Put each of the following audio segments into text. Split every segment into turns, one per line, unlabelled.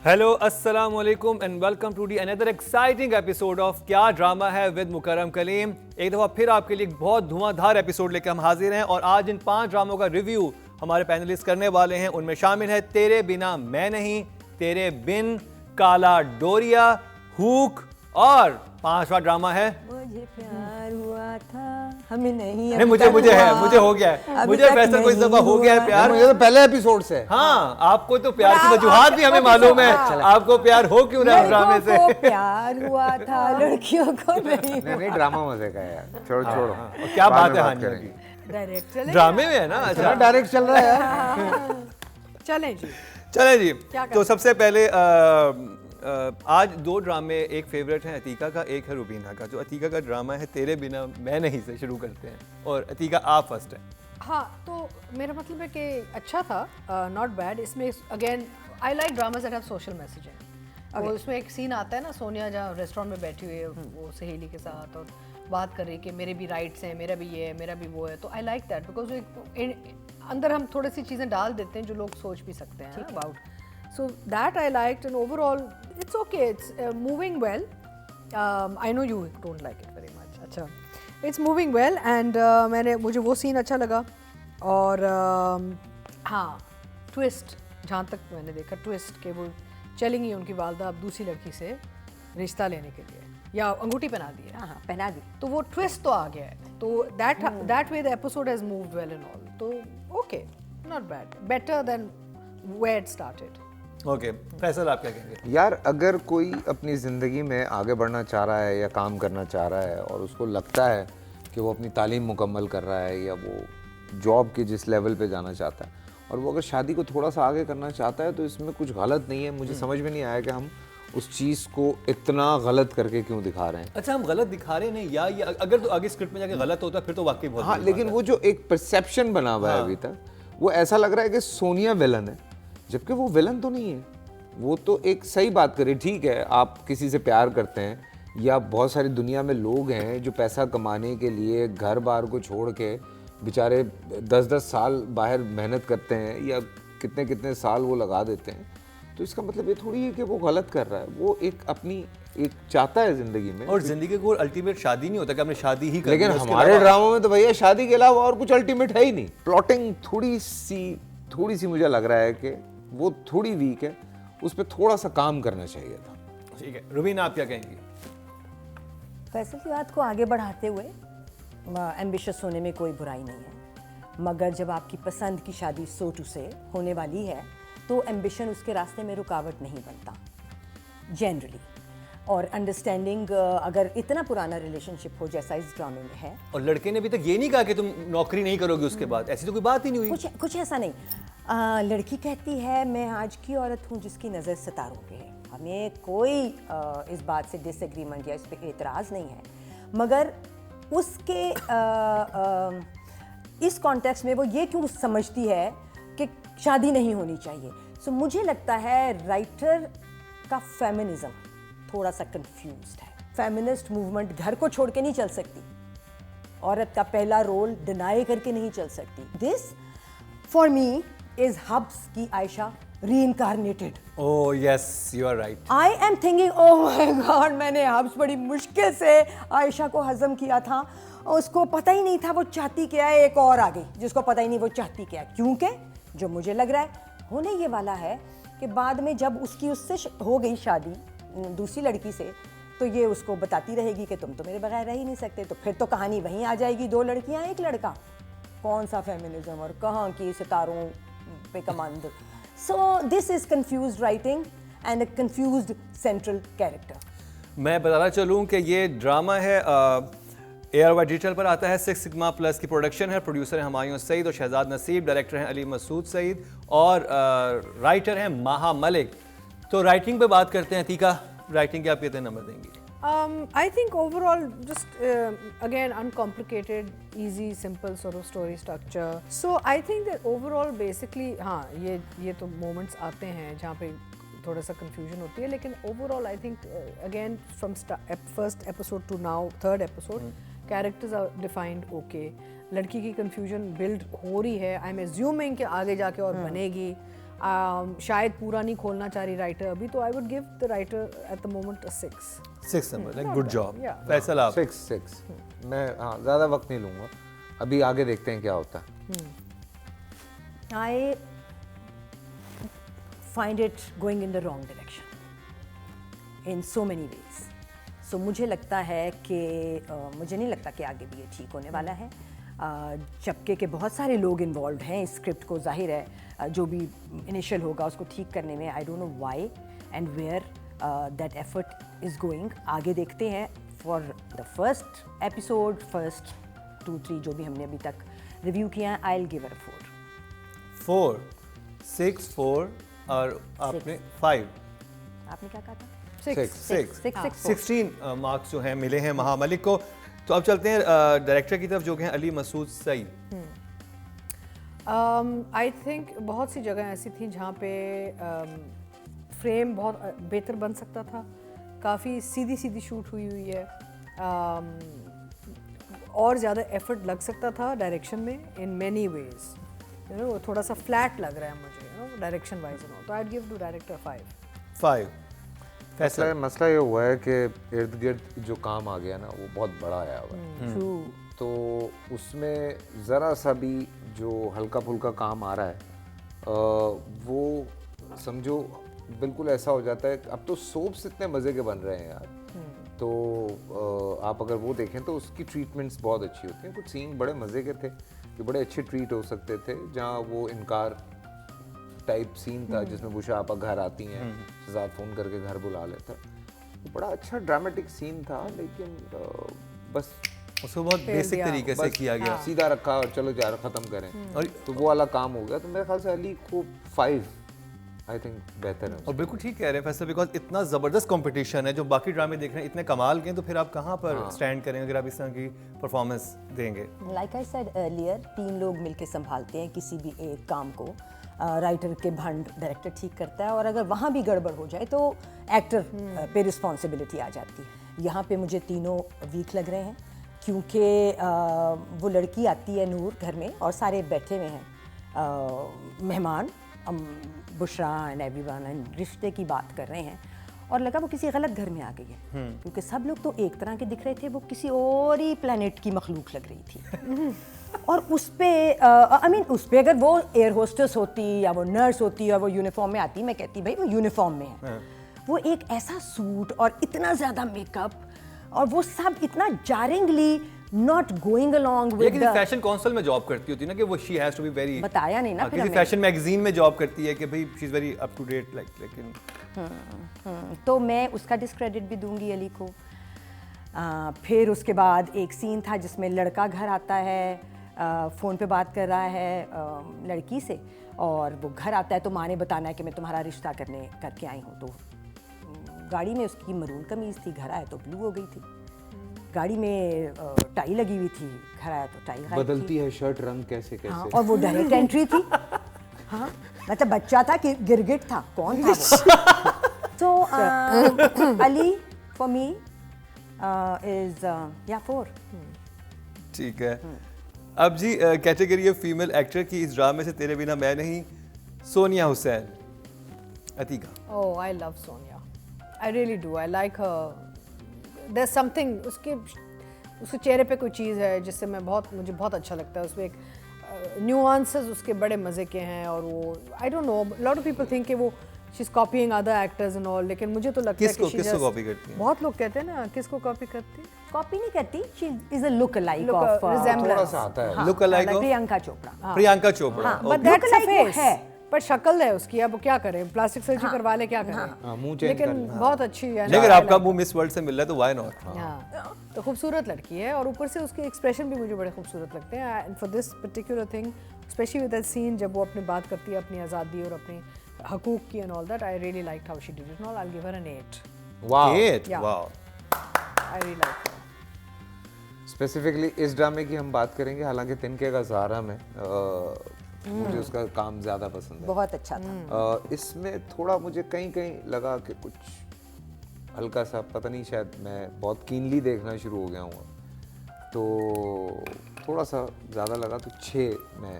Hello अस्सलाम वालेकुम and welcome to the another exciting episode of क्या ड्रामा है विद मुकर्रम कलीम। एक दफ़ा फिर आपके लिए एक बहुत धुआंधार एपिसोड लेकर हम हाजिर हैं और आज इन 5 ड्रामों का रिव्यू हमारे पैनलिस्ट करने वाले हैं। उनमें शामिल है तेरे बिना मैं नहीं, तेरे बिन, काला डोरिया, हुक और 5वां ड्रामा है
मुझे प्यार हुआ था हमें नहीं
मुझे हो गया है, मुझे फैसल को इस दफा हो गया है प्यार।
मुझे तो पहले एपिसोड से।
हाँ, आपको तो प्यार की वजूहात भी हमें मालूम है, आपको प्यार हो क्यों रहा है ड्रामे से।
प्यार हुआ था लड़कियों को
नहीं ड्रामा मजे का है यार, छोड़ो।
क्या बात है हानिया की,
डायरेक्ट चले
ड्रामे में है ना। अच्छा
डायरेक्ट चल रहा है यार।
चलें जी
तो सबसे पहले आज 2 ड्रामे, एक फेवरेट है अतीका का, एक है रुबीना का। जो अतीका का ड्रामा है तेरे बिना मैं नहीं से शुरू करते हैं और अतीका आप फर्स्ट है।
हाँ, तो मेरा मतलब है कि अच्छा था, नॉट बैड। इसमें again I like dramas that have social messaging. और उसमें एक सीन आता है ना, सोनिया जहाँ रेस्टोरेंट में बैठी हुई है वो सहेली के साथ और बात कर रही है कि मेरे भी राइट्स हैं, मेरा भी ये है, मेरा भी वो है। तो आई लाइक दैट बिकॉज अंदर हम थोड़ी सी चीज़ें डाल देते हैं जो लोग सोच भी सकते हैं about. So that I liked and overall it's okay, it's moving well. I know you don't like it very much. अच्छा, it's moving well and मुझे वो सीन अच्छा लगा और हाँ, ट्विस्ट जहाँ तक मैंने देखा, ट्विस्ट के वो चलेंगी उनकी वालदा अब दूसरी लड़की से रिश्ता लेने के लिए या अंगूठी पहना दी है।
हाँ पहना दी,
तो वो ट्विस्ट तो आ गया है, तो that way the episode has moved well and all. तो okay, not bad, better than where it started.
Okay, Faisal आप क्या कहेंगे?
यार अगर कोई अपनी ज़िंदगी में आगे बढ़ना चाह रहा है या काम करना चाह रहा है और उसको लगता है कि वो अपनी तालीम मुकम्मल कर रहा है या वो जॉब के जिस लेवल पे जाना चाहता है और वो अगर शादी को थोड़ा सा आगे करना चाहता है तो इसमें कुछ गलत नहीं है। मुझे समझ में नहीं आया कि हम उस चीज़ को इतना गलत करके क्यों दिखा रहे हैं।
अच्छा, हम गलत दिखा रहे हैं या अगर तो आगे स्क्रिप्ट में जाके गलत होता है फिर तो वाकई बहुत।
हाँ, लेकिन वो जो एक परसेप्शन बना हुआ है अभी तक, वो ऐसा लग रहा है कि सोनिया विलन है, जबकि वो विलन तो नहीं है। वो तो एक सही बात करे, ठीक है आप किसी से प्यार करते हैं या बहुत सारी दुनिया में लोग हैं जो पैसा कमाने के लिए घर बार को छोड़ के बेचारे 10-10 साल बाहर मेहनत करते हैं या कितने कितने साल वो लगा देते हैं। तो इसका मतलब ये थोड़ी है कि वो गलत कर रहा है, वो एक अपनी एक चाहता है ज़िंदगी में।
और ज़िंदगी को अल्टीमेट शादी नहीं होता कि हमने शादी ही करनी है।
लेकिन हमारे ड्रामा में तो भैया शादी के अलावा और कुछ अल्टीमेट है ही नहीं। प्लॉटिंग थोड़ी सी मुझे लग रहा है कि वो थोड़ी वीक है, उस पर थोड़ा सा काम करना चाहिए था।
ठीक है, रुबीना आप क्या कहेंगी?
फैसल की बात को आगे बढ़ाते हुए एम्बिशियस होने में कोई बुराई नहीं है, मगर जब आपकी पसंद की शादी सो टू से होने वाली है तो एम्बिशन उसके रास्ते में रुकावट नहीं बनता जनरली। और अंडरस्टैंडिंग अगर इतना पुराना रिलेशनशिप हो जैसा इस ड्रामे में है, और
लड़के ने अभी तक ये नहीं कहा कि तुम नौकरी नहीं करोगे उसके बाद, ऐसी तो कोई बात ही नहीं हुई।
कुछ ऐसा नहीं। लड़की कहती है मैं आज की औरत हूँ जिसकी नज़र सितारों पे है। हमें कोई इस बात से डिसएग्रीमेंट या इस पर एतराज़ नहीं है, मगर उसके इस कॉन्टेक्स्ट में वो ये क्यों समझती है कि शादी नहीं होनी चाहिए। सो मुझे लगता है राइटर का फेमिनिज्म थोड़ा सा कंफ्यूज्ड है। फेमिनिस्ट मूवमेंट घर को छोड़ के नहीं चल सकती, औरत का पहला रोल डिनाई करके नहीं चल सकती। दिस फॉर मी इज हब्स की Ayesha reincarnated.
Oh yes, you are right.
I am thinking, oh my God, मैंने हब्स बड़ी मुश्किल से आयशा को हजम किया था। उसको पता ही नहीं था वो चाहती क्या है, एक और आ गई जिसको पता ही नहीं वो चाहती क्या है। क्योंकि जो मुझे लग रहा है होने ये वाला है कि बाद में जब उसकी उससे हो गई शादी दूसरी लड़की से, तो ये उसको बताती रहेगी कि तुम तो मेरे बगैर रह ही नहीं सकते। तो फिर तो कहानी वहीं आ जाएगी, 2 लड़कियां एक लड़का। कौन सा फेमिनिज्म और कहाँ की सितारों पे command. So this is confused writing and a confused central character.
मैं बताना चलूँ कि ये ड्रामा है ARY डिजिटल पर आता है, 6 सिग्मा प्लस की प्रोडक्शन है। प्रोड्यूसर हैं हुमायूं सईद और शहजाद नसीब, डायरेक्टर हैं अली मसूद सईद और राइटर हैं माहा मलिक। तो राइटिंग पे बात करते हैं। तीका, राइटिंग के आप कितने नंबर देंगी?
I think overall just again uncomplicated, easy, simple sort of story structure. So I think that overall basically हाँ ये तो moments आते हैं जहाँ पे थोड़ा सा confusion होती है, लेकिन overall I think again from first episode to now third episode characters are defined okay. लड़की की confusion build हो रही है, I'm assuming कि आगे जाके और बनेगी। शायद पूरा नहीं खोलना चाह रही राइटर अभी, तो आई would give the writer at the moment 6.
6 number, like good job.
Yeah.
Faisal आप.
6. मैं हाँ ज़्यादा वक्त नहीं लूँगा, अभी आगे देखते हैं क्या होता है.
I find it going in the wrong direction in so many ways. So मुझे लगता है कि मुझे नहीं लगता कि आगे भी ये ठीक होने वाला है. जबकि के बहुत सारे लोग इन्वॉल्व हैं इस स्क्रिप्ट को, जाहिर है जो भी इनिशियल होगा उसको ठीक करने में. I don't know why and where that effort is going. आगे देखते हैं. For the first episode, first 2-3 जो भी हमने अभी तक रिव्यू किया है, आई विल गिव इट 4.
4, 6, 4 और आपने 5.
आपने क्या कहा था?
6. 16 मार्क्स जो हैं मिले हैं महा मलिक को. तो अब चलते हैं डायरेक्टर की तरफ जो कि हैं अली मसूद सईद.
आई थिंक बहुत सी जगह ऐसी थी जहाँ पे फ्रेम बहुत बेहतर बन सकता था. काफ़ी सीधी सीधी शूट हुई हुई है. और ज़्यादा एफर्ट लग सकता था डायरेक्शन में in many ways. You know थोड़ा सा फ्लैट लग रहा है मुझे, यू नो डायरेक्शन वाइज. तो आई गिव टू डायरेक्टर 5.
मसला ये हुआ है कि इर्द गिर्द जो काम आ गया ना वो बहुत बड़ा आया हुआ है. तो उसमें ज़रा सा भी जो हल्का फुल्का काम आ रहा है वो समझो बिल्कुल ऐसा हो जाता है. अब तो सोप्स इतने मज़े के बन रहे हैं यार. तो आप अगर वो देखें तो उसकी ट्रीटमेंट्स बहुत अच्छी होती हैं. कुछ सीन बड़े मज़े के थे जो बड़े अच्छे ट्रीट हो सकते थे. जहाँ वो इनकार टाइप सीन था जिसमें बुशा आपा घर आती हैं, शहजाद फ़ोन करके घर बुला लेता. वो बड़ा अच्छा ड्रामेटिक सीन था, लेकिन बस
उसको बहुत बेसिक तरीके से किया गया.
सीधा रखा और चलो यार ख़त्म करें. और तो वो वाला काम हो गया. तो मेरे ख्याल से अली को 5 आई थिंक बेहतर है.
और बिल्कुल ठीक कह रहे हैं फैसल, बिकॉज इतना ज़बरदस्त कंपटीशन है. जो बाकी ड्रामे देख रहे हैं इतने कमाल के हैं, तो फिर आप कहाँ पर स्टैंड करेंगे अगर आप इस तरह की परफॉर्मेंस देंगे.
लाइक आई सेड अर्लियर, 3 लोग मिलके संभालते हैं किसी भी एक काम को. राइटर के भंड डायरेक्टर ठीक करता है, और अगर वहाँ भी गड़बड़ हो जाए तो एक्टर पे रिस्पॉन्सिबिलिटी आ जाती है. यहाँ पे मुझे तीनों वीक लग रहे हैं, क्योंकि वो लड़की आती है नूर घर में और सारे बैठे हुए हैं मेहमान, बुशरा एंड एवरीवन, एंड रिश्ते की बात कर रहे हैं, और लगा वो किसी गलत घर में आ गई है. क्योंकि सब लोग तो एक तरह के दिख रहे थे, वो किसी और ही प्लेनेट की मखलूक लग रही थी. और उस पे उस पे अगर वो एयर होस्टेस होती या वो नर्स होती और वो यूनिफॉर्म में आती, मैं कहती भाई वो यूनिफॉर्म में है. वो एक ऐसा सूट और इतना ज़्यादा मेकअप, और वो सब इतना jarringly not going along with
किसी फैशन काउंसिल में जॉब करती होती है ना, कि वो she has to be very,
बताया नहीं ना.
किसी फैशन मैगजीन में जॉब करती है कि भाई she is very up to date like. लेकिन
तो मैं उसका डिस्क्रेडिट भी दूंगी अली को. फिर उसके बाद एक सीन था जिसमें लड़का घर आता है, फ़ोन पे बात कर रहा है लड़की से, और वो घर आता है तो माँ ने बताना है कि मैं तुम्हारा रिश्ता करके आई हूँ. तो गाड़ी में उसकी मरून कमीज़ थी, घर आया तो ब्लू हो गई थी. गाड़ी में टाई लगी हुई थी, घर आया तो टाई गायब
बदलती है शर्ट रंग कैसे कैसे.
हाँ, और वो डायरेक्ट एंट्री थी. हाँ, मतलब बच्चा था कि गिरगिट था, कौन था वो. तो अली फॉर मी इज या 4.
ठीक है. अब जी कैटेगरी ऑफ फीमेल एक्टर की इस ड्रामे से तेरे बिना मैं नहीं, Sonia Hussain. Atika.
Oh, I love Sonia. I really do. I like her. There's something उसके चेहरे पे कोई चीज़ है जिससे मुझे बहुत अच्छा लगता है. उसमें एक न्यूआंसेस उसके बड़े मज़े के हैं, और वो I don't know, lot of people think कि वो she's copying other actors and all, लेकिन मुझे तो लगता है कि
किसको कॉपी करती है?
बहुत लोग कहते हैं ना, किसको कॉपी करती है.
कॉपी नहीं करती, she is a look alike
Look
of
resemblance.
थोड़ा सा आता है.
Look alike of
Priyanka Chopra.
Priyanka Chopra.
But
Look
that's
alike वो
फेस
है.
पर शक्ल है उसकी. अब क्या करें, प्लास्टिक सर्जरी करवा ले, क्या करें.
हाँ, मुंह चेंज
लेकिन बहुत अच्छी है.
लेकिन आपका मुंह मिस वर्ल्ड से मिल रहा है तो व्हाई नॉट.
हाँ, तो खूबसूरत लड़की है, और ऊपर से उसके एक्सप्रेशन भी मुझे बड़े खूबसूरत लगते हैं. And for this particular thing, specially with that scene जब वो अपनी बात करती है अपनी आज़ादी और अपने हकूक की and all that, I really liked how she did it. I will give her an 8.
वाह.
8.
Yeah.
Wow.
I really like her.
Specifically इस ड्रामे की हम बात करेंगे. हालांकि तिनके का सहारा में मुझे उसका काम ज़्यादा पसंद है.
बहुत अच्छा था.
इसमें थोड़ा मुझे कहीं कहीं लगा कि कुछ हल्का सा, पता नहीं, शायद मैं बहुत कीनली देखना शुरू हो गया हूँ, तो थोड़ा सा ज़्यादा लगा. तो 6 मैं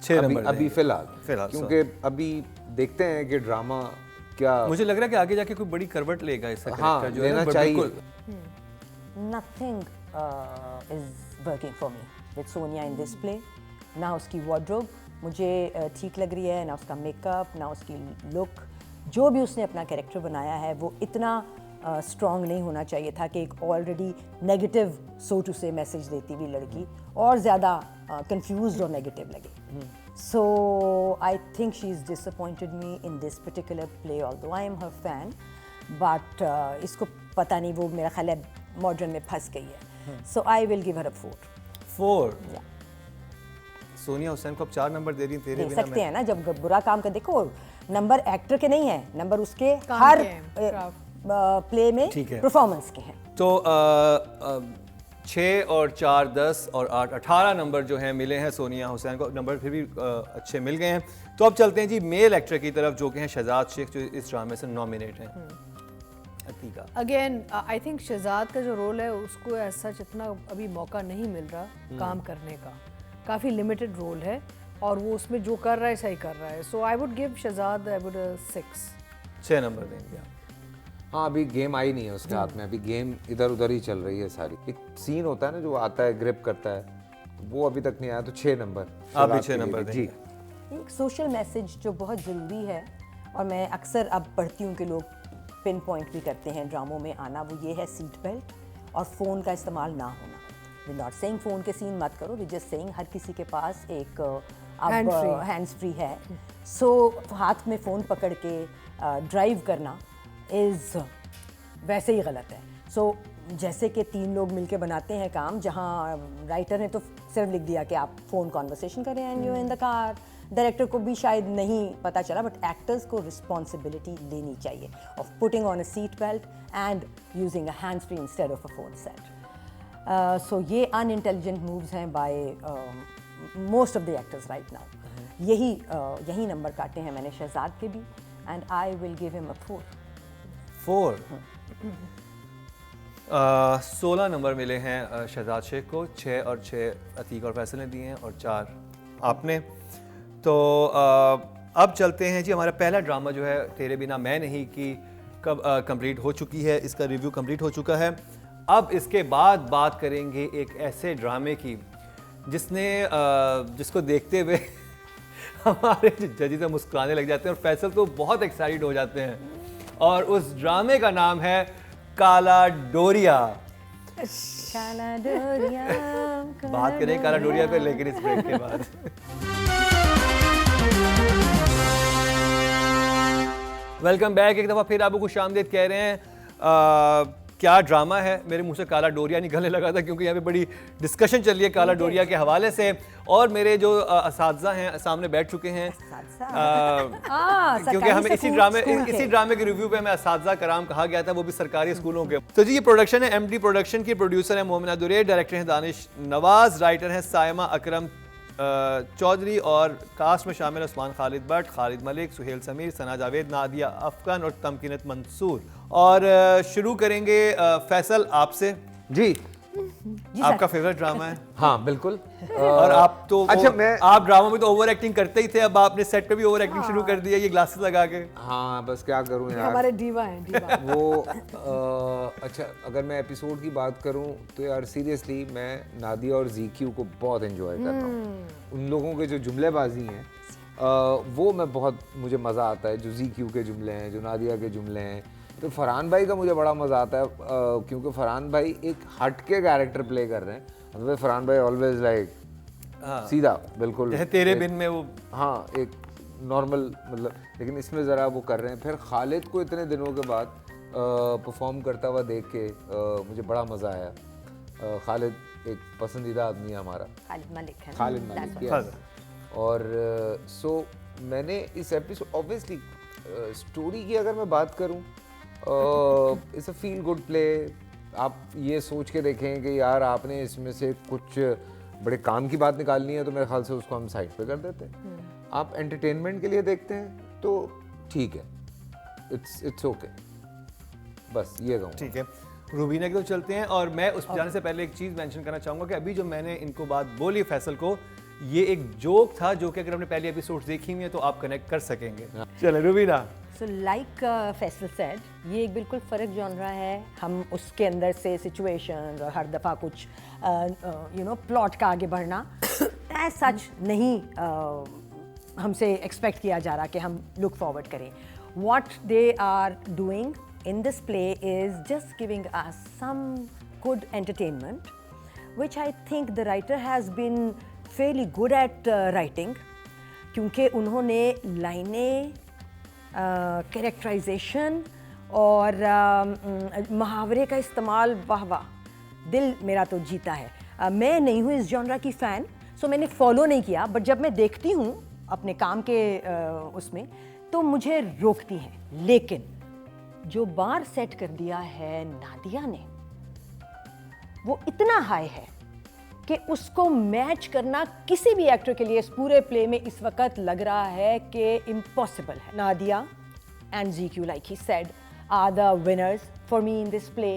6
अभी
नंबर
अभी
देंगे।
फिलहाल
फिलहाल,
क्योंकि अभी देखते हैं कि ड्रामा क्या
मुझे लग रहा है कि आगे जाके कोई बड़ी करवट लेगा इसका
हाँ,
character जो है ना,
लेना
but
चाहिए।
बिल्कुल।
Nothing is working for me with Sonia in this play. ना उसकी wardrobe मुझे ठीक लग रही है, ना उसका मेकअप, ना उसकी लुक। जो भी उसने अपना कैरेक्टर बनाया है वो इतना स्ट्रॉन्ग नहीं होना चाहिए था कि एक already negative so to say message देती हुई लड़की और ज़्यादा कंफ्यूज्ड और नेगेटिव लगे। So I think she is disappointed me in this particular play although I am her fan, but इसको पता नहीं, वो मेरा ख्याल है मॉडर्न में फंस गई है। So I will give her अ 4।
4। सोनिया हुसैन को अब 4 नंबर दे रही हैं तेरे
दे
बिना
सकते हैं ना, जब बुरा काम कर, देखो नंबर एक्टर के नहीं है, नंबर उसके
काम
हर
के हैं,
प्ले में
ठीक है।
परफॉर्मेंस के हैं।
तो 6 और 4 10 और 8 18 नंबर जो हैं मिले हैं सोनिया हुसैन को, नंबर फिर भी अच्छे मिल गए हैं। तो अब चलते हैं जी मेल एक्टर की तरफ जो कि हैं शहजाद शेख, जो इस ड्रामे से नॉमिनेट हैं। Atiqa.
Again I think Shahzad का जो रोल है उसको ऐसा इतना अभी मौका नहीं मिल रहा काम करने का, काफ़ी लिमिटेड रोल है और वो उसमें जो कर रहा है सही कर रहा है। So I would give Shahzad, I would 6।
6 number देंगे आप।
हाँ, अभी गेम आई नहीं है उसके हाथ में, अभी गेम इधर उधर ही चल रही है सारी। एक सीन होता है ना जो आता है ग्रिप करता है, वो अभी तक नहीं आया, तो 6 नंबर
आप भी
शहजाद
6
के लिए
नंबर
भी। जी
देंगे।
एक सोशल मैसेज जो बहुत ज़रूरी है, और मैं अक्सर अब पढ़ती हूँ कि लोग पिन पॉइंट भी करते हैं ड्रामों में आना, वो ये है सीट बेल्ट और फ़ोन का इस्तेमाल ना होना। वी नॉट सेइंग फ़ोन के सीन मत करो, वी जस्ट सेइंग हर किसी के पास एक अब हैंड्स फ्री है। सो हाथ में फ़ोन पकड़ के ड्राइव करना इज़ वैसे ही गलत है। सो जैसे कि 3 लोग मिलके बनाते हैं काम, जहाँ राइटर ने तो सिर्फ लिख दिया कि आप फ़ोन कॉन्वर्सेशन करें and you in the car, director को भी शायद नहीं पता चला, बट एक्टर्स को रिस्पॉन्सिबिलिटी लेनी चाहिए of putting on a seat belt and using a hands free instead of a phone set. So ये अनइंटेलिजेंट मूव्स हैं by most of the actors right now. यही नंबर काटे हैं मैंने शहजाद के भी, and I will give him a 4।
16 number मिले हैं शहजाद शेख को, 6 और 6 अतीक और फैसल ने दिए हैं और 4 आपने। तो अब चलते हैं जी, हमारा पहला ड्रामा जो है तेरे बिना मैं नहीं की कब कंप्लीट हो चुकी है, इसका रिव्यू कंप्लीट हो चुका है। अब इसके बाद बात करेंगे एक ऐसे ड्रामे की जिसको देखते हुए हमारे जजेस मुस्कुराने लग जाते हैं और फैसल तो बहुत एक्साइटेड हो जाते हैं, और उस ड्रामे का नाम है काला डोरिया।
काला डोरिया,
बात करें काला डोरिया पे, लेकिन इस ब्रेक के बाद। वेलकम बैक, एक दफ़ा फिर आपको खुशामदीद कह रहे हैं। क्या ड्रामा है, मेरे मुंह से काला डोरिया निकलने लगा था क्योंकि यहाँ पे बड़ी डिस्कशन चल रही है काला डोरिया के हवाले से, और मेरे जो असातिज़ा हैं सामने बैठ चुके हैं, क्योंकि हमें इसी ड्रामे के रिव्यू पे हमें असातिज़ा कराम कहा गया था, वो भी सरकारी स्कूलों के। तो जी ये प्रोडक्शन है एमडी प्रोडक्शन की, प्रोड्यूसर है मोमिना दुरेर, डायरेक्टर है दानिश नवाज, राइटर है सायमा अकरम चौधरी, और कास्ट में शामिल उस्मान खालिद भट्ट, खालिद मलिक, सुहेल समीर, सना जावेद, नादिया अफगान और तमकीनत मंसूर। और शुरू करेंगे फैसल आपसे।
जी
आपका फेवरेट ड्रामा है।
हाँ बिल्कुल।
और आप तो
अच्छा,
आप ड्रामा में तो ओवर एक्टिंग करते ही थे, अब आपने सेट पे भी ओवर एक्टिंग शुरू कर दी है ये ग्लासेस लगा के।
हाँ बस क्या करूँ यार,
हमारे डीवा हैं, डीवा।
वो अच्छा, अगर मैं एपिसोड की बात करूं तो यार सीरियसली मैं नादिया और जीक्यू को बहुत एंजॉय कर रहा हूँ। उन लोगों के जो जुमलेबाजी हैं वो मुझे मज़ा आता है, जो जीक्यू के जुमले हैं, जो नादिया के जुमले हैं। तो फरहान भाई का मुझे बड़ा मज़ा आता है क्योंकि फरहान भाई एक हट के कैरेक्टर प्ले कर रहे हैं। मतलब फरहान भाई ऑलवेज लाइक सीधा बिल्कुल,
जैसे तेरे बिन में वो,
हाँ एक नॉर्मल, मतलब, लेकिन इसमें ज़रा वो कर रहे हैं। फिर खालिद को इतने दिनों के बाद परफॉर्म करता हुआ देख के मुझे बड़ा मज़ा आया। खालिद एक पसंदीदा आदमी है हमारा,
खालिद मलिक है।
खालिद मलिक, yes। और सो मैंने इस एपिसोड, ऑब्वियसली स्टोरी की अगर मैं बात करूं, it's a feel good play. आप ये सोच के देखें कि यार आपने इसमें से कुछ बड़े काम की बात निकालनी है, तो मेरे ख्याल से उसको हम साइड पे कर देते हैं। आप एंटरटेनमेंट के लिए देखते हैं तो ठीक है, इट्स ओके, बस ये कहूँ।
ठीक है, रूबीना की तो चलते हैं। और मैं उस जाने से पहले एक चीज़ मेंशन करना चाहूँगा कि अभी जो मैंने इनको बात बोली फैसल को, ये एक जोक था जो कि अगर आपने पहली एपिसोड देखी हुई है तो आप कनेक्ट कर सकेंगे। चले Rubina.
So like Faisal said, ये एक बिल्कुल फ़र्क जॉनरा है। हम उसके अंदर से सिचुएशन और हर दफ़ा कुछ प्लॉट का आगे बढ़ना एज सच नहीं हमसे एक्सपेक्ट किया जा रहा कि हम लुक फॉरवर्ड करें। What they are doing in this play is just giving us some good entertainment which I think the writer has been fairly good at writing, क्योंकि उन्होंने लाइनें, कैरेक्टराइजेशन और मुहावरे का इस्तेमाल, वाह वाह, दिल मेरा तो जीता है। मैं नहीं हूँ इस जॉनरा की फ़ैन, सो मैंने फॉलो नहीं किया, बट जब मैं देखती हूँ अपने काम के उसमें तो मुझे रोकती हैं। लेकिन जो बार सेट कर दिया है नादिया ने वो इतना हाई है कि उसको मैच करना किसी भी एक्टर के लिए इस पूरे प्ले में इस वक्त लग रहा है कि इम्पॉसिबल है। Nadia and ZQ, like he said, are the winners for me in this play.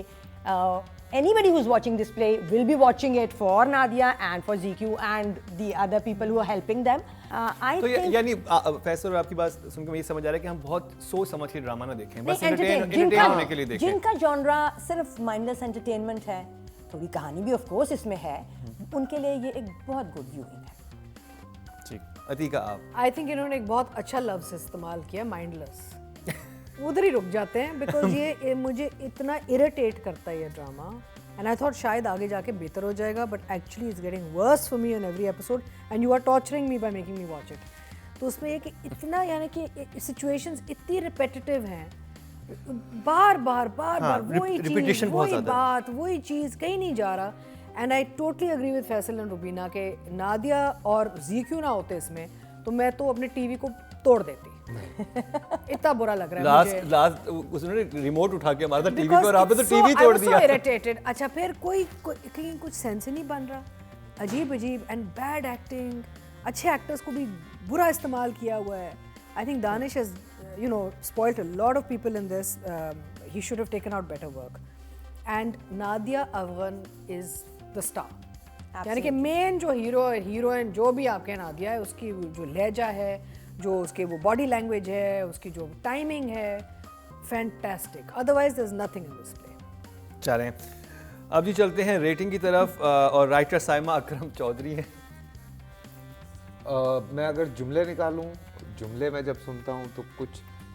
Anybody who's watching this play will be watching it for Nadia and for ZQ and the other people who are helping them. I
तो
think
यानी फैसल और आपकी बात सुनकर मुझे समझ आ रहा है कि हम बहुत सोच समझ के ड्रामा ना देखें, बस
नहीं,
एंटरटेन होने के लिए देखें।
जिनका जॉनरा सिर्फ माइंडलेस एंटरटेनमेंट है, थोड़ी कहानी भी ऑफ कोर्स इसमें है, उनके लिए ये एक बहुत गुड व्यूइंग है।
ठीक, अतीका आप।
आई थिंक इन्होंने एक बहुत अच्छा लफ्ज़ इस्तेमाल किया, माइंडलेस। उधर ही रुक जाते हैं बिकॉज ये मुझे इतना इरिटेट करता है ये ड्रामा, एंड आई थॉट शायद आगे जाके बेहतर हो जाएगा, but actually is getting worse for me on every episode and you are torturing me by making me watch it. तो उसमें एक इतना यानी कि सिचुएशंस इतनी रिपीटेटिव हैं, बार बार वही चीज, वही बात, वही चीज़, कहीं नहीं जा रहा। And I totally agree with Faisal and Rubina के नादिया और ZQ ना होते इसमें तो मैं तो अपने टीवी को तोड़ देती। इतना बुरा लग रहा है मुझे।
लास्ट उसने रिमोट उठा के मारा था टीवी पे और आपने तो टीवी तोड़ दिया।
इरिटेटेड। अच्छा फिर कोई कहीं कुछ सेंस ही नहीं बन रहा, अजीब एंड बैड एक्टिंग, अच्छे एक्टर्स को भी बुरा इस्तेमाल किया हुआ है। I think Danish has spoiled a lot of people in this. He should have taken out better work. And Nadia Afghan is the star. यानी कि मेन जो हीरोइन जो भी आपके नादिया है, उसकी जो लहजा है, जो उसके वो बॉडी लैंग्वेज है, उसकी जो टाइमिंग है, fantastic. Otherwise there is nothing in this play.
चलें अब जी चलते हैं रेटिंग की तरफ, और राइटर साइमा अकरम चौधरी हैं।
मैं अगर जुमले निकालूं, जुमले मैं जब सुनता हूं तो कुछ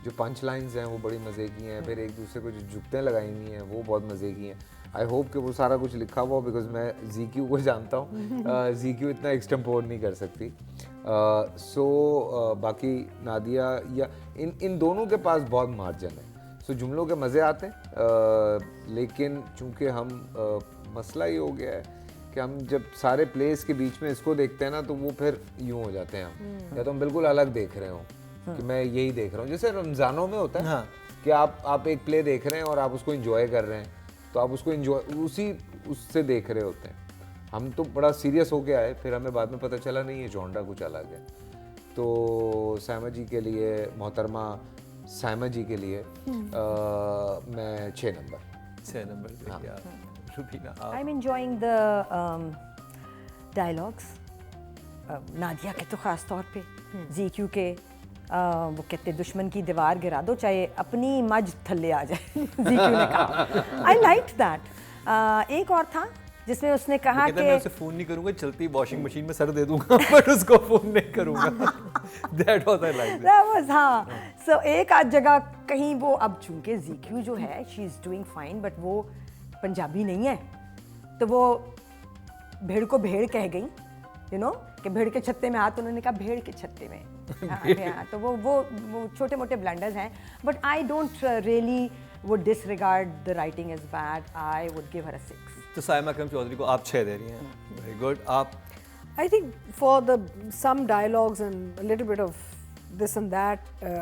जो पंच लाइन्स हैं वो बड़ी मज़े की हैं, फिर एक दूसरे को जो जुगतें लगाई हुई हैं वो बहुत मज़े की हैं। आई होप कि वो सारा कुछ लिखा हुआ, बिकॉज मैं ZQ को जानता हूँ। ZQ इतना एक्सटेम्पोर नहीं कर सकती। बाकी नादिया या इन दोनों के पास बहुत मार्जिन है। सो जुमलों के मज़े आते हैं, लेकिन चूँकि हम मसला ये हो गया है कि हम जब सारे प्लेस के बीच में इसको देखते हैं ना तो वो फिर यूँ हो जाते हैं हम, या तो हम बिल्कुल अलग देख रहे हो कि मैं यही देख रहा हूँ। जैसे रमज़ानों में होता है। हाँ। कि आप एक प्ले देख रहे हैं और आप उसको एंजॉय कर रहे हैं, तो आप उसको एंजॉय उससे देख रहे होते हैं। हम तो बड़ा सीरियस होके आए, फिर हमें बाद में पता चला नहीं ये जॉनरा कुछ अलग है। तो साइमा जी के लिए, मोहतरमा साइमा जी के लिए मैं 6 number.
I'm enjoying the dialogues. Nadia के तो ख़ास तौर पे, ZQ के वो कहते दुश्मन की दीवार गिरा दो चाहे अपनी मज थल्ले आ जाए। ZQ ने कहा। I liked that. एक और था जिसमें उसने कहा कि
मैं उसे फोन नहीं करूंगा, चलती वॉशिंग मशीन में सर दे दूंगा, बट उसको फोन नहीं करूंगा। That was I liked.
That was, हाँ। So एक आध जगह कहीं वो, अब चूंकि ZQ जो है she is doing fine, but वो पंजाबी नहीं है, तो वो भेड़ को भेड़ कह गई, कि भेड़ के छत्ते में हाथ, उन्होंने कहा भेड़ के छत्ते में। हाँ, तो वो छोटे मोटे ब्लंडर्स हैं, but I don't really would disregard the writing is bad, I would give her a 6।
तो साइमा अकरम चौधरी को आप 6 दे रही हैं। Very good. आप?
I think for some dialogues and a little bit of this and that,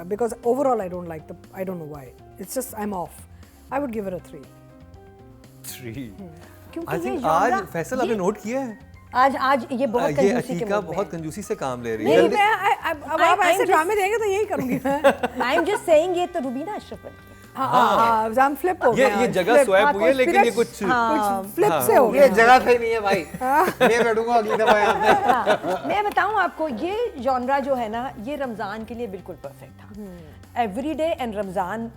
because overall I don't know why. It's just I'm off. I would give it a 3.
3।
क्योंकि
I
ये
think
genre-
आज फैसल आपने note किया है,
आज ये बहुत
ये
कंजूसी के
अतीका
मूड में
बहुत कंजूसी से काम ले रही
नहीं,
है।
अब आप ऐसे ड्रामे देंगे तो यही करूंगी मैं।
आई एम जस्ट सेइंग, ये तो रुबीना अशरफ बन गई।
हाँ I'm flip हो गया
ये जगह स्वैप हुई है, लेकिन ये कुछ
कुछ फ्लिप से हो गया।
ये जगह सही नहीं है भाई, मैं बैठूंगा अगली दफा यहाँ पे।
हाँ, मैं बताऊं आपको, ये जॉनरा जो है ना, ये रमज़ान के लिए बिल्कुल परफेक्ट था। एवरीडे एंड रमज़ान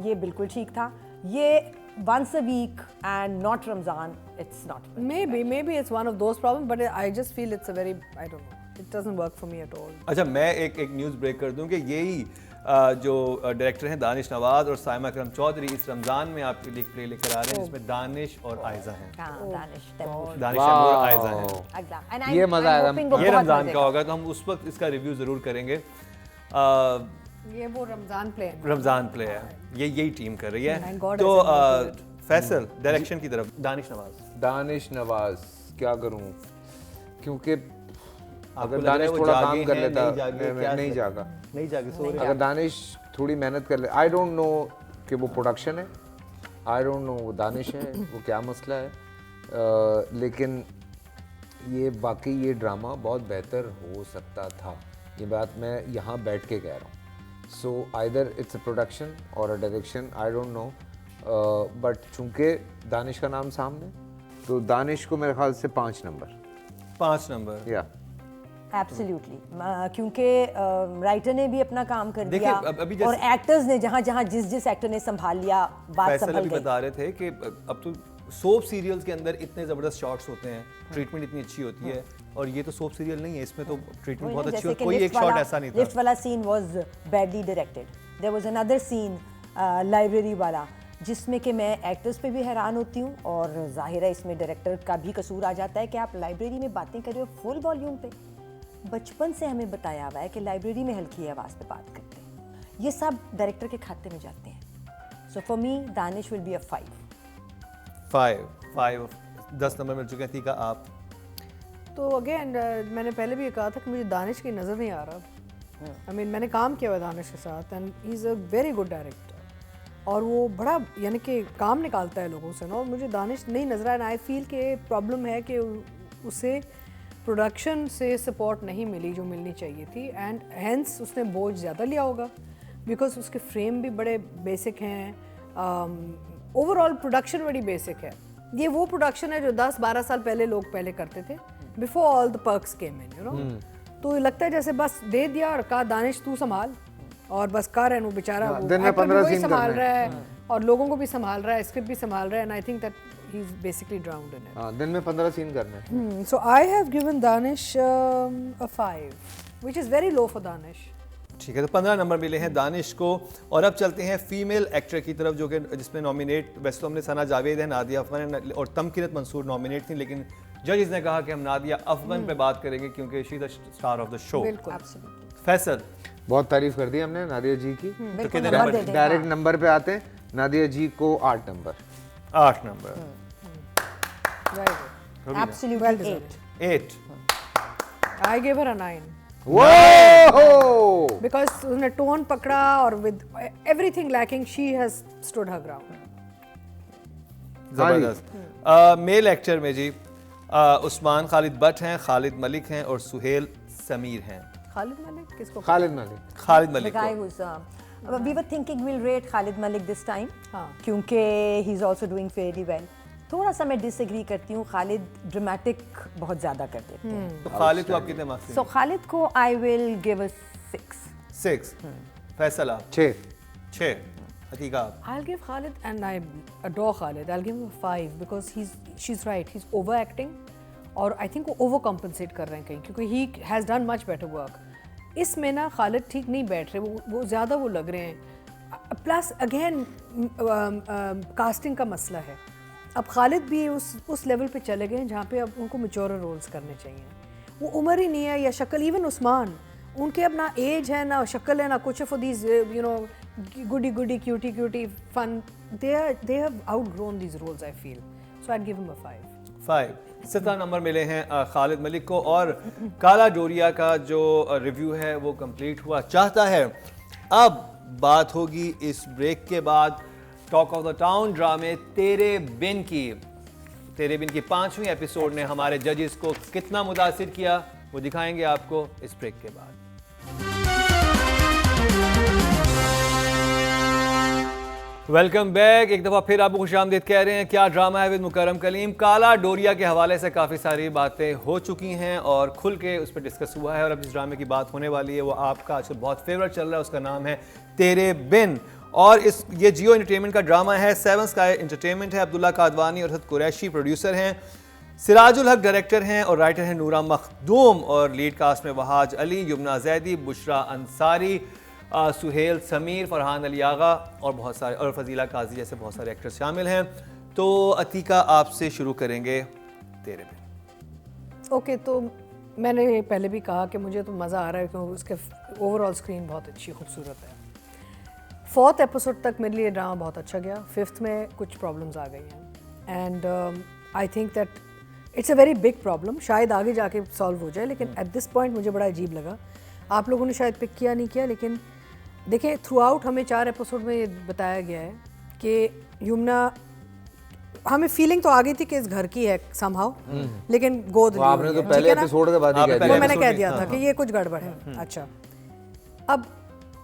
ये बिल्कुल ठीक था। ये once a week and not Ramzan, it's not.
Maybe it's one of those problems, but I just feel it's a very, I don't know, it doesn't work for me at all.
अच्छा, मैं एक news break कर दूं कि यही जो director हैं दानिश नवाज और साइमा अकरम चौधरी इस रमज़ान में आपके लिए एक प्ले लेकर आ रहे हैं जिसमें दानिश और आयजा हैं।
दानिश तैमूर।
दानिश तैमूर और आयजा हैं।
अगला। And
ये मजा आएगा।
ये रमज़ान का होगा तो हम उस वक्त इसका रिव्यू ज़रूर करेंगे।
ये वो रमज़ान प्ले है।
रमज़ान प्ले है, ये यही टीम कर रही है।
God
तो
has
फैसल डायरेक्शन की तरफ दानिश नवाज
क्या करूं, क्योंकि अगर
लग रहा है
दानिश
वो
थोड़ा
जागे
काम कर
हैं,
लेता,
नहीं जागे, क्या
नहीं
सर?
जागा,
नहीं जाके सो रहे
अगर दानिश थोड़ी मेहनत कर ले, आई डोंट नो कि वो प्रोडक्शन है, आई डोंट नो वो दानिश है, वो क्या मसला है, लेकिन ये वाकई ये ड्रामा बहुत बेहतर हो सकता था। ये बात मैं यहाँ बैठ के कह रहा हूँ। So either it's a production or a direction, I don't know, but चूंकि दानिश का नाम सामने, तो दानिश को मेरे ख्याल से 5 नंबर या
एब्सोल्युटली, क्योंकि राइटर ने भी अपना काम कर
देखिए,
दिया
अभी जैसे-
और एक्टर्स ने जहाँ जिस एक्टर ने संभाल लिया, बात
फैसल
संभल
अभी
गई।
बता रहे थे कि अब तो सोप सीरियल्स के अंदर इतने ज़बरदस्त शॉट्स होते हैं, ट्रीटमेंट इतनी अच्छी होती है, और ये तो सोप सीरियल नहीं है, इसमें तो ट्रीटमेंट बहुत अच्छी होती है, कोई एक शॉट ऐसा नहीं था।
लिफ्ट वाला scene was badly directed. There was another scene library वाला, जिसमें कि मैं एक्टर्स पे भी हैरान होती हूँ, और जाहिर है इसमें डायरेक्टर का भी कसूर आ जाता है कि आप लाइब्रेरी में बातें कर रहे हो फुल वॉल्यूम पे। बचपन से हमें बताया हुआ है कि लाइब्रेरी में हल्की आवाज़ पे बात करते हैं, ये सब डायरेक्टर के खाते में जाते हैं। So for me Danish will be a 5
10 number मिल चुके हैं। थी का आप
तो अगेन मैंने पहले भी ये कहा था कि मुझे दानिश की नज़र नहीं आ रहा। आई मीन मैंने काम किया हुआ है दानिश के साथ, and he is a very good director, और वो बड़ा यानी कि काम निकालता है लोगों से ना, और मुझे दानिश नहीं नज़र आया। आई फील कि प्रॉब्लम है कि उसे प्रोडक्शन से सपोर्ट नहीं मिली जो मिलनी चाहिए थी, एंड हेंस उसने बोझ ज़्यादा लिया होगा, बिकॉज उसके फ्रेम भी बड़े बेसिक हैं, ओवरऑल प्रोडक्शन बड़ी बेसिक है। ये वो प्रोडक्शन है जो 10-12 साल पहले लोग पहले करते थे, before all the perks came in, you know. तो लगता है जैसे बस दे दिया और कहा दानिश तू संभाल, और बस कर, है वो बेचारा वो
दिन में
actor भी
15
वही
सीन
संभाल
करने
रहा है, और लोगों को भी संभाल रहा है, स्क्रिप्ट भी संभाल रहा है, and I think that he is basically drowned in
हाँ, दिन में 15 सीन करने हैं।
It. So I have given Danish a 5, which is very low for Danish.
ठीक है, तो 15 नंबर मिले हैं दानिश को। और अब चलते हैं फीमेल एक्टर की तरफ, जो कि जिसमें नॉमिनेट वैसे तो हमने सना जावेद है, नादिया अफगन और तमकिनत मंसूर नॉमिनेट थी, लेकिन जजेस ने कहा कि हम नादिया अफगन पे बात करेंगे क्योंकि she the star of the show.
बिल्कुल।
फैसल
बहुत तारीफ कर दी हमने नादिया जी की,
तो कितने नंबर?
डायरेक्ट नंबर पे आते हैं। नादिया जी को 8 number.
8 number.
Very good,
absolutely
8।
I give her a 9
वो
बिकॉज उसने टोन पकड़ा, और with everything lacking she has stood her ground.
जबरदस्त। मेल एक्टर में जी उस्मान खालिद भट्ट हैं, खालिद मलिक हैं और सुहेल समीर हैं।
खालिद मलिक किसको?
खालिद मलिक।
खालिद मलिक
The guy
को।
who's we were thinking we'll rate Khalid Malik this time,
हाँ।
क्योंकि he's also doing fairly well. थोड़ा सा मैं डिसएग्री करती हूँ, खालिद ड्रामेटिक बहुत ज़्यादा कर देते हैं।
तो खालिद को आप कितने मार्क्स
सो खालिद को आई विल गिव अ 6।
6। फैसल आप
6।
6। अतीका आप
I'll give Khalid, and I adore Khalid. I'll give him a 5 because she's right. He's overacting, और I think वो overcompensate कर रहे हैं कहीं, क्योंकि he has done much better work. इसमें ना खालिद ठीक नहीं बैठ रहे, वो ज़्यादा वो लग रहे हैं। प्लस अगेन कास्टिंग का मसला है। अब खालिद भी उस लेवल पे चले गए जहाँ पे अब उनको मेच्योर रोल्स करने चाहिए। वो उम्र ही नहीं है या शक्ल, इवन उस्मान, उनके अब ना एज है ना शक्ल है ना कुछ, for these you know goody cutie fun, they have outgrown these roles, I feel. So I'd give him a 5.
5। 17 number मिले हैं खालिद मलिक को। और काला डोरिया का जो रिव्यू है वो कंप्लीट हुआ चाहता है। अब बात होगी इस ब्रेक के बाद टॉक ऑफ द टाउन ड्रामे तेरे बिन की। तेरे बिन की 5वीं एपिसोड ने हमारे जजेस को कितना मुतासिर किया वो दिखाएंगे आपको इस ब्रेक के बाद। Welcome back. एक दफ़ा फिर आपको खुशामदीद कह रहे हैं क्या ड्रामा है विद मुकर्रम कलीम। काला डोरिया के हवाले से काफ़ी सारी बातें हो चुकी हैं और खुल के उस पर डिस्कस हुआ है और अब जिस ड्रामे की बात होने वाली है वो आपका आजकल बहुत फेवरेट चल रहा है, उसका नाम है तेरे बिन। और ये जियो एंटरटेनमेंट का ड्रामा है, 7 स्काई एंटरटेनमेंट है। अब्दुल्ला कादवानी और हद कुरैशी प्रोड्यूसर हैं, सिराजुल हक डायरेक्टर हैं और राइटर हैं नूरा मखदूम। और लीड कास्ट में वहाज अली, युमना जैदी, बुशरा अंसारी, सुहेल समीर, फरहान अली आगा और बहुत सारे और फजीला काजी जैसे बहुत सारे एक्टर्स शामिल हैं। तो अतीका आपसे शुरू करेंगे तेरे पे।
ओके, तो मैंने पहले भी कहा कि मुझे तो मज़ा आ रहा है क्योंकि उसके ओवरऑल स्क्रीन बहुत अच्छी खूबसूरत है। 4th एपिसोड तक मेरे लिए ड्रामा बहुत अच्छा गया। 5th में कुछ प्रॉब्लम्स आ गई हैं and I think that it's a very big problem. शायद आगे जाके सॉल्व हो जाए, लेकिन एट दिस पॉइंट मुझे बड़ा अजीब लगा। आप लोगों ने शायद पिक किया नहीं किया, लेकिन देखिए थ्रू आउट हमें 4 एपिसोड में ये बताया गया है कि युमना, हमें फीलिंग तो आ गई थी कि इस घर की है समहाउ, लेकिन गोद ली
आपने
हुई
तो
है,
पहले
ठीक है ना?
एपिसोड के बाद ही
आपने
कह
पहले
दिया।
वो मैंने
episode
कह
में-
दिया था
हाँ,
कि ये कुछ गड़बड़ है। अच्छा, अब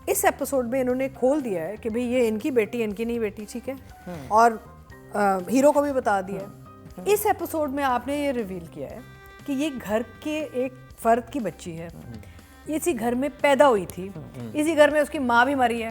इस एपिसोड में इन्होंने खोल दिया है कि भाई ये इनकी बेटी, इनकी नहीं बेटी, ठीक है, और हीरो को भी बता दिया है। इस एपिसोड में आपने ये रिवील किया है कि ये घर के एक फर्द की बच्ची है, इसी घर में पैदा हुई थी, इसी घर में उसकी माँ भी मरी है,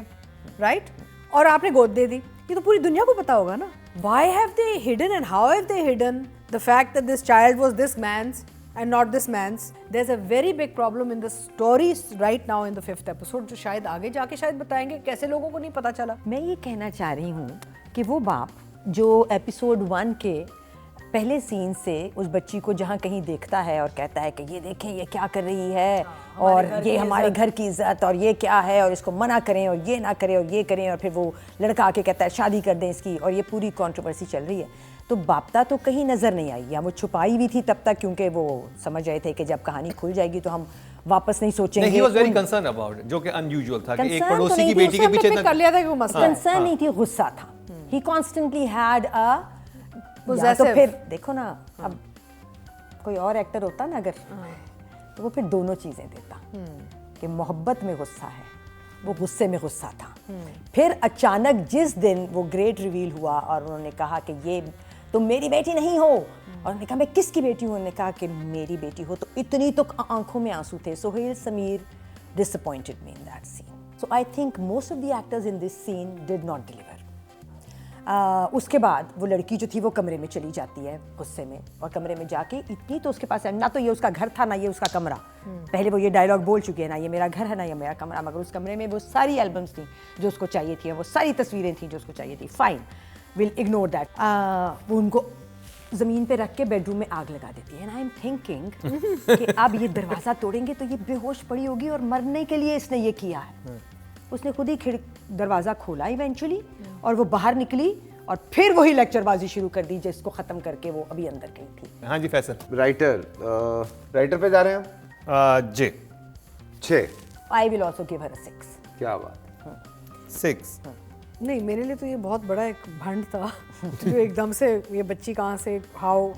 राइट, और आपने गोद दे दी। ये तो पूरी दुनिया को पता होगा ना। Why have they hidden and how have they hidden the fact that this child was this man's and not this man's? There's a very big problem in the story right now in the 5th episode, जो शायद आगे जाके शायद बताएंगे कैसे लोगों को नहीं पता चला।
मैं ये कहना चाह रही हूँ कि वो बाप जो एपिसोड 1 के पहले सीन से उस बच्ची को जहाँ कहीं देखता है और कहता है कि ये देखें ये क्या कर रही है और ये हमारे घर की इज्जत और ये क्या है और इसको मना करें और ये ना करें और ये करें, और फिर वो लड़का आके कहता है शादी कर दें इसकी, और ये पूरी कंट्रोवर्सी चल रही है। तो बापता तो कहीं नज़र नहीं आई, या वो छुपाई भी थी तब तक क्योंकि वो समझ रहे थे कि जब कहानी खुल जाएगी तो हम वापस नहीं सोचेंगे।
नहीं, he was very concerned about it, जो कि अनयूजुअल था कि एक
Concern तो
पड़ोसी
नहीं
की
थी,
बेटी के
उसने
पीछे
pick कर लिया था कि वो मसला है।
कंसर्न नहीं थी, गुस्सा था। ही कॉन्स्टेंटली हैड अ तो
Possessive।
फिर देखो ना, अब कोई और एक्टर होता ना अगर, तो वो फिर दोनों चीज़ें देता कि मोहब्बत में गुस्सा है, वो गुस्से में गुस्सा था। फिर अचानक जिस दिन वो ग्रेट रिवील हुआ और उन्होंने कहा कि ये तुम मेरी बेटी नहीं हो, और उन्होंने कहा मैं किसकी बेटी हूँ, उन्होंने कहा कि मेरी बेटी हो, तो इतनी तो आंखों में आंसू थे। Sohail Sameer disappointed me in that scene. So I think most of the actors in this scene did not deliver. उसके बाद वो लड़की जो थी वो कमरे में चली जाती है गुस्से में, और कमरे में जाके इतनी तो उसके पास ना तो ये उसका घर था ना ये उसका कमरा। पहले वो ये डायलॉग बोल चुकी है ना ये मेरा घर है ना ये मेरा कमरा, मगर उस कमरे में वो सारी एल्बम्स थी जो उसको चाहिए थी, वो सारी तस्वीरें थी जो उसको चाहिए थी। Fine, will ignore that. वो उनको ज़मीन पे रख के बेडरूम में आग लगा देती है। एंड आई एम थिंकिंग कि अब ये दरवाज़ा तोड़ेंगे तो ये बेहोश पड़ी होगी और मरने के लिए इसने ये किया है। उसने खुद ही दरवाज़ा खोला इवेंचुअली, और वो बाहर निकली और फिर वही लेक्चरबाजी शुरू कर दी जिसको ख़त्म करके वो अभी अंदर गई थी।
हाँ जी फैसल।
राइटर पे जा रहे हैं हम।
जी
6।
I will also give her a 6।
क्या बात।
6।
नहीं, मेरे लिए तो ये बहुत बड़ा एक भंड था जो एकदम से ये बच्ची कहाँ से हाउ।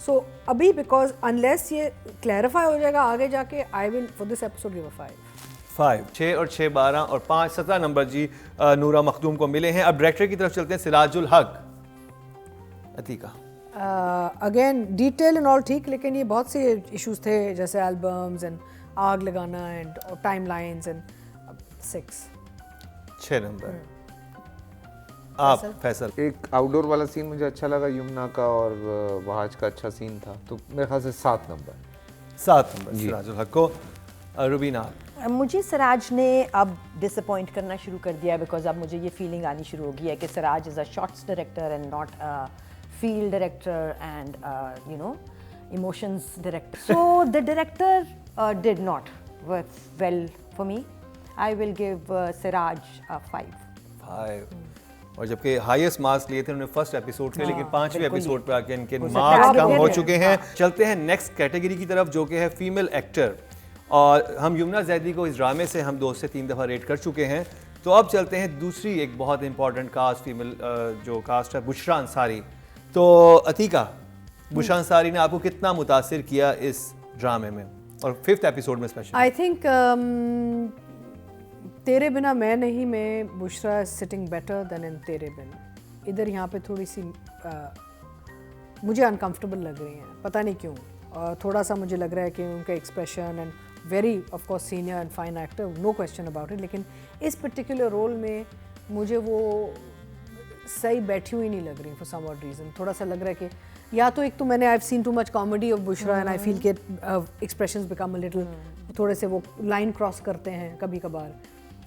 सो अभी बिकॉज अनलेस ये क्लैरिफाई हो जाएगा आगे जाके, I will for this episode give a 5।
6 और 6 12 और 5 17 नंबर जी नूरा मखदूम को मिले हैं। अब डायरेक्टर की तरफ चलते हैं, सिराजुल हक। Atika.
Again detail and all ठीक, लेकिन ये बहुत से इश्यूज थे जैसे एल्बम्स एंड आग लगाना and time lines and 6।
6 number. आप फैसल।
एक आउटडोर वाला सीन मुझे अच्छा लगा युमना का, और वहाज का अच्छा सीन था, तो मेरे ख्याल से 7 नंबर।
7 नंबर सिराजुल हक को। रुबीना।
मुझे सिराज ने अब डिसअपॉइंट करना शुरू कर दिया, बिकॉज अब मुझे ये फीलिंग आनी शुरू हो गई है कि Siraj is a shorts director and not a field director and you know emotions director. So the director did not work well for me. I will give Siraj a 5।
और जबकि हाईएस्ट मार्क्स लिए थे उन्होंने फर्स्ट एपिसोड के, लेकिन 5वें
बिल्कुल
episode पे आके इनके
हो सकता है
मार्क्स
आगे
कम हो
बढ़े।
चुके हैं। चलते हैं नेक्स्ट कैटेगरी की तरफ जो कि है फीमेल एक्टर, और हम युमना जैदी को इस ड्रामे से हम 2 से 3 दफ़ा रेट कर चुके हैं। तो अब चलते हैं दूसरी एक बहुत इंपॉर्टेंट कास्ट, फीमेल जो कास्ट है बुशरा अंसारी। तो अतीका, बुशरा अंसारी ने आपको कितना मुतासिर किया इस ड्रामे में और 5th एपिसोड में स्पेशली?
आई थिंक तेरे बिना मैं नहीं में Bushra sitting better then in तेरे बिना। इधर यहाँ पे थोड़ी सी मुझे अनकंफर्टेबल लग रही हैं, पता नहीं क्यों। थोड़ा सा मुझे लग रहा है कि उनका expression and very of course senior and fine actor, no question about it, लेकिन इस पर्टिकुलर रोल में मुझे वो सही बैठी हुई नहीं लग रही फॉर सम ऑड रीज़न। थोड़ा सा लग रहा है कि या तो एक तो मैंने I have seen too much comedy of Bushra and I feel के एक्सप्रेशंस बिकम अ लिटिल, थोड़े से वो लाइन क्रॉस करते हैं कभी कभार,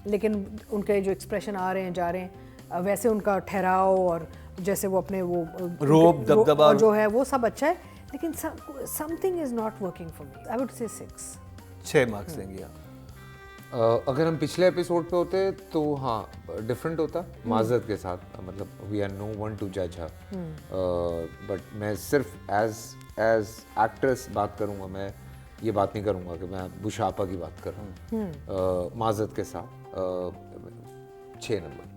लेकिन उनके जो एक्सप्रेशन आ रहे हैं जा रहे हैं, वैसे उनका ठहराव और जैसे वो अपने वो
रोब दबदबा
जो है वो सब अच्छा है, लेकिन something is not working for me. I would say
6 marks देंगे आप।
अगर हम पिछले एपिसोड पे होते तो हाँ डिफरेंट होता, माजरत के साथ, मतलब we are no one to जज हर, बट मैं सिर्फ एज एक्ट्रेस बात करूँगा, मैं ये बात नहीं करूँगा कि मैं बुशापा की बात कर रहा हूँ। माजरत के साथ 6 नंबर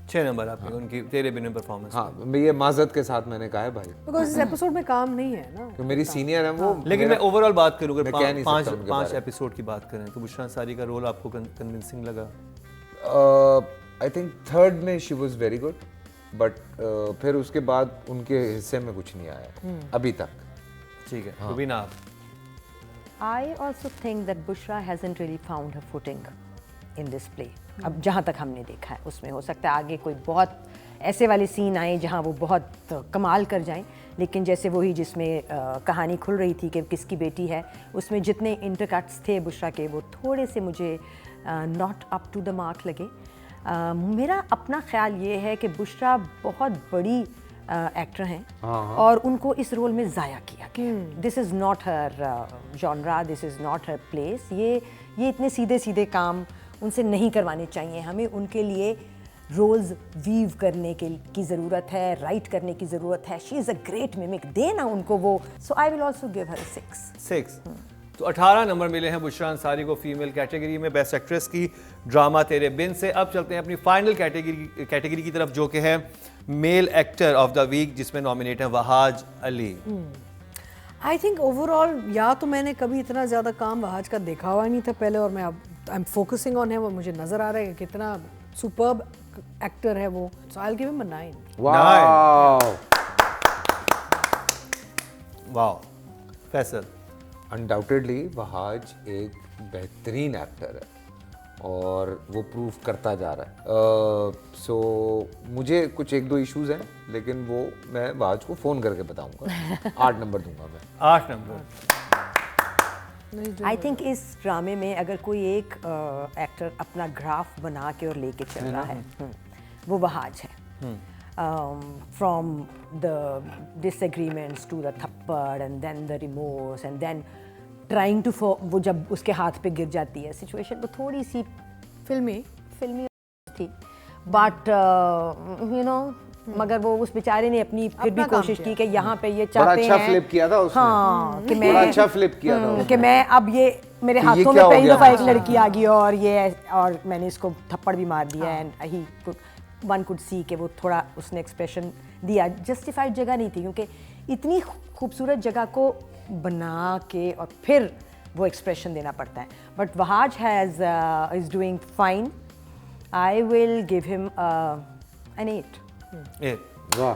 6 नंबर आपके उनकी तेरे बिना परफॉर्मेंस।
हाँ, मैं ये माजरत के साथ मैंने कहा है भाई,
बिकॉज इस एपिसोड में काम नहीं है ना,
कि मेरी सीनियर है वो।
लेकिन मैं ओवरऑल बात करूँ,
मैं कह नहीं सकता उनके
5
बारे में।
एपिसोड की बात करें तो बुशरा अंसारी का रोल आपको कन्विंसिंग लगा?
आई थिंक 3rd में she was very good, but फिर उसके बाद उनके हिस्से में कुछ नहीं आया अभी तक।
ठीक है, रुबीना आप?
I also think that Bushra hasn't really found her footing in this play. अब जहाँ तक हमने देखा है उसमें हो सकता है आगे कोई बहुत ऐसे वाले सीन आए जहाँ वो बहुत कमाल कर जाएं, लेकिन जैसे वही जिसमें कहानी खुल रही थी कि किसकी बेटी है, उसमें जितने इंटरकट्स थे बुशरा के वो थोड़े से मुझे not up to the mark लगे। मेरा अपना ख्याल ये है कि बुशरा बहुत बड़ी एक्टर हैं और उनको इस रोल में ज़ाया किया गया। This is not her genre, this is not her place. ये इतने सीधे सीधे काम उनसे नहीं करवाने चाहिए, हमें उनके लिए रोल्स वीव करने की ज़रूरत है, राइट करने की ज़रूरत है। She is a great mimic, देना उनको वो। So I will also give her 6।
तो 18 नंबर मिले हैं बुशरा अंसारी को फीमेल कैटेगरी में बेस्ट एक्ट्रेस की ड्रामा तेरे बिन से। अब चलते हैं अपनी फाइनल कैटेगरी की तरफ, जो कि है male actor of the week, जिसमें नॉमिनेट है Wahaj Ali.
I think overall या तो मैंने कभी इतना ज़्यादा काम वहाज का देखा हुआ नहीं था पहले, और मैं अब आई एम फोकसिंग ऑन है, वो मुझे नज़र आ रहा है कि कितना सुपर्ब एक्टर है वो। So I will give him a 9।
Wow,
wow. Faisal?
Undoubtedly Wahaj एक बेहतरीन एक्टर है और वो प्रूव करता जा रहा है। सो मुझे कुछ 1-2 इश्यूज हैं, लेकिन वो मैं वहाज को फ़ोन करके बताऊंगा। 8 नंबर दूंगा मैं।
8 नंबर।
आई थिंक इस ड्रामे में अगर कोई एक एक्टर अपना ग्राफ बना के और लेके चल रहा है वो वहाज है। From the disagreements to the थप्पड़ and then the remorse and then trying to, वो जब उसके हाथ पे गिर जाती है सिचुएशन, वो थोड़ी सी फिल्मी थी, बट यू नो, मगर वो उस बेचारे ने अपनी फिर भी कोशिश की कि यहाँ पे ये
बड़ा
चाहते
अच्छा
हैं।
फ्लिप किया था उसने।
हाँ, कि मैं
बड़ा अच्छा फ्लिप किया था उसने।
कि मैं अब ये मेरे
कि ये
हाथों
क्या
में
हो
पहली
गया?
दफा एक लड़की आ गई और मैंने इसको थप्पड़ भी मार दिया and he one could see कि वो थोड़ा उसने एक्सप्रेशन दिया। जस्टिफाइड जगह नहीं थी, क्योंकि इतनी खूबसूरत जगह को बना के और फिर वो एक्सप्रेशन देना पड़ता है। But Wahaj has is doing fine. I will give him an 8।
वाह,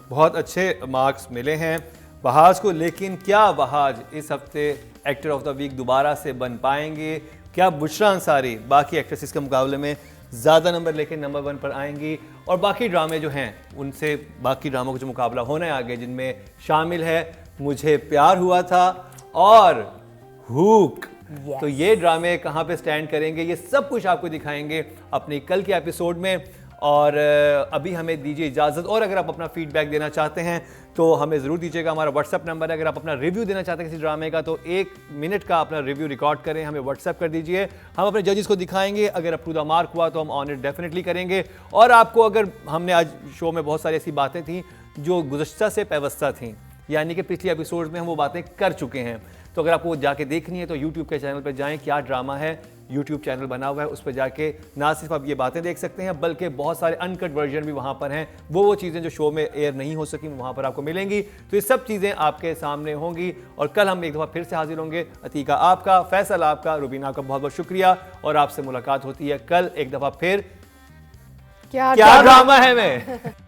बहुत अच्छे मार्क्स मिले हैं वहाज को, लेकिन क्या वहाज इस हफ्ते एक्टर ऑफ द वीक दोबारा से बन पाएंगे? क्या बुशरा अंसारी बाकी एक्ट्रेसेस के मुकाबले में ज़्यादा नंबर लेके नंबर 1 पर आएंगी? और बाकी ड्रामे जो हैं उनसे बाकी ड्रामों का जो मुकाबला होना है आगे, जिनमें शामिल है मुझे प्यार हुआ था और हुक, तो ये ड्रामे कहाँ पे स्टैंड करेंगे, ये सब कुछ आपको दिखाएंगे अपनी कल के एपिसोड में। और अभी हमें दीजिए इजाज़त, और अगर आप अपना फीडबैक देना चाहते हैं तो हमें ज़रूर दीजिएगा। हमारा व्हाट्सएप नंबर है, अगर आप अपना रिव्यू देना चाहते हैं किसी ड्रामे का तो 1 मिनट का अपना रिव्यू रिकॉर्ड करें, हमें व्हाट्सएप कर दीजिए, हम अपने जजेस को दिखाएंगे। अगर अप टू द मार्क हुआ तो हम ऑन इट डेफिनेटली करेंगे। और आपको, अगर हमने आज शो में बहुत सारी ऐसी बातें थी जो गुज़श्ता से पैवस्ता थी, यानी कि पिछले एपिसोड में हम वो बातें कर चुके हैं, तो अगर आपको जाके देखनी है तो यूट्यूब के चैनल पर जाएं, क्या ड्रामा है यूट्यूब चैनल बना हुआ है, उस पर जाके ना सिर्फ आप ये बातें देख सकते हैं बल्कि बहुत सारे अनकट वर्जन भी वहाँ पर हैं। वो चीज़ें जो शो में एयर नहीं हो सकी वहाँ पर आपको मिलेंगी। तो ये सब चीज़ें आपके सामने होंगी और कल हम एक दफ़ा फिर से हाजिर होंगे। अतीका आपका, फैसल आपका, रुबीना आपका बहुत बहुत शुक्रिया और आपसे मुलाकात होती है कल एक दफ़ा फिर।
क्या
ड्रामा है में।